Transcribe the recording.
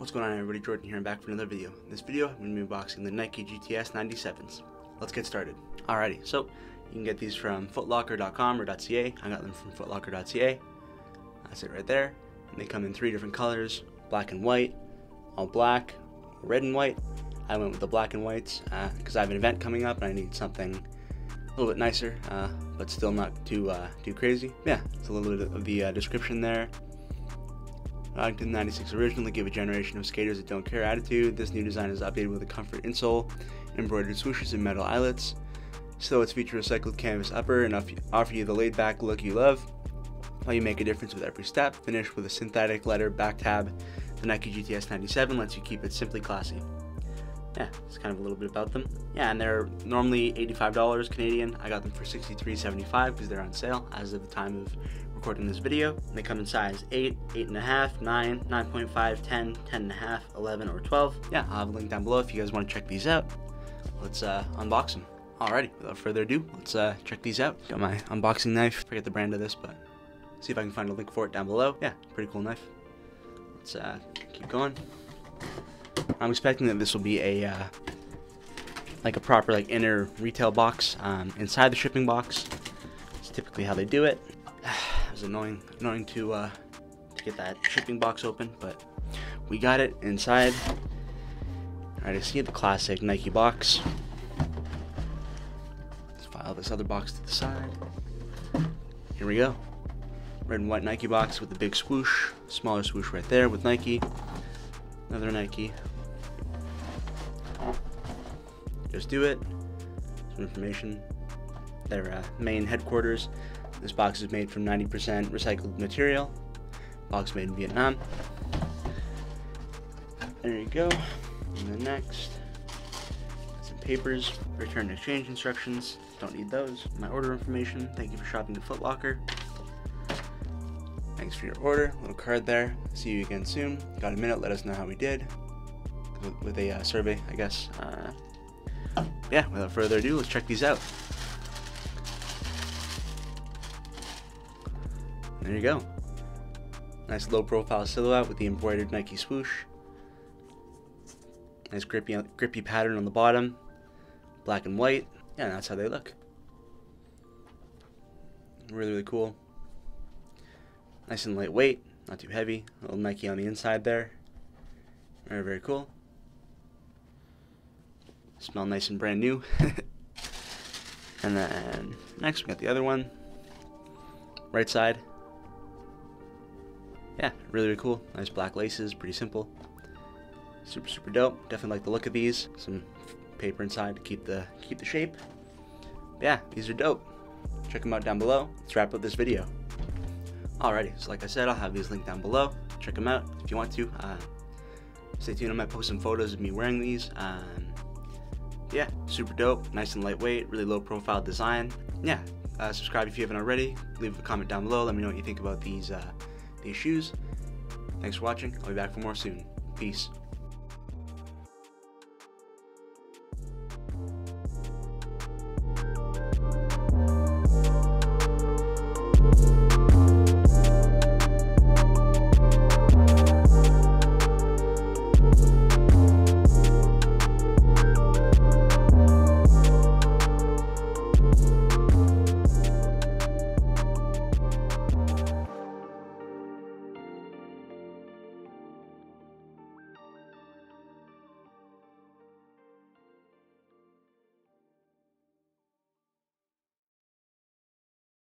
What's going on, everybody? Jordan here and back for another video. In this video, I'm going to be unboxing the Nike GTS 97s. Let's get started. Alrighty, so you can get these from footlocker.com or .ca. I got them from footlocker.ca. That's it right there. And they come in 3 different colors: black and white, all black, red and white. I went with the black and whites because I have an event coming up and I need something a little bit nicer, but still not too crazy. Yeah, it's a little bit of the description there. 1996 originally gave a generation of skaters a don't care attitude. This new design is updated with a comfort insole, embroidered swooshes, and metal eyelets. Silhouettes feature recycled canvas upper and offer you the laid back look you love, while you make a difference with every step. Finished with a synthetic leather back tab, the Nike GTS 97 lets you keep it simply classy. Yeah, it's kind of a little bit about them. Yeah, and they're normally $85 Canadian. I got them for $63.75 because they're on sale as of the time of recording this video. They come in size 8, 8.5, 9, 9.5, 10, 10.5, 11, or 12. Yeah, I'll have a link down below if you guys want to check these out. Let's unbox them. Alrighty, without further ado, let's check these out. Got my unboxing knife. Forget the brand of this, but see if I can find a link for it down below. Yeah, pretty cool knife. Let's keep going. I'm expecting that this will be a like a proper inner retail box inside the shipping box. It's typically how they do it. It was annoying to get that shipping box open, but we got it inside. Alright, I see the classic Nike box. Let's file this other box to the side. Here we go. Red and white Nike box with the big swoosh, smaller swoosh right there with Nike. Another Nike. Just do it. Some information. Their main headquarters. This box is made from 90% recycled material. Box made in Vietnam. There you go. And then next, some papers, return and exchange instructions. Don't need those. My order information. Thank you for shopping at Foot Locker. Thanks for your order. Little card there. See you again soon. Got a minute? Let us know how we did with a survey, I guess. Yeah, without further ado, let's check these out. There you go. Nice low-profile silhouette with the embroidered Nike swoosh. Nice grippy pattern on the bottom. Black and white. Yeah, that's how they look. Really, really cool. Nice and lightweight, not too heavy. A little Nike on the inside there. Very, very cool. Smell nice and brand new. And then next we got the other one. Right side. Yeah, really, really cool. Nice black laces, pretty simple. Super, super dope. Definitely like the look of these. Some paper inside to keep the shape. But yeah, these are dope. Check them out down below. Let's wrap up this video. Alrighty, so like I said, I'll have these linked down below. Check them out if you want to. Stay tuned, I might post some photos of me wearing these. Yeah, super dope, nice and lightweight, really low profile design. Yeah, subscribe if you haven't already. Leave a comment down below, let me know what you think about these shoes. Thanks for watching, I'll be back for more soon. Peace.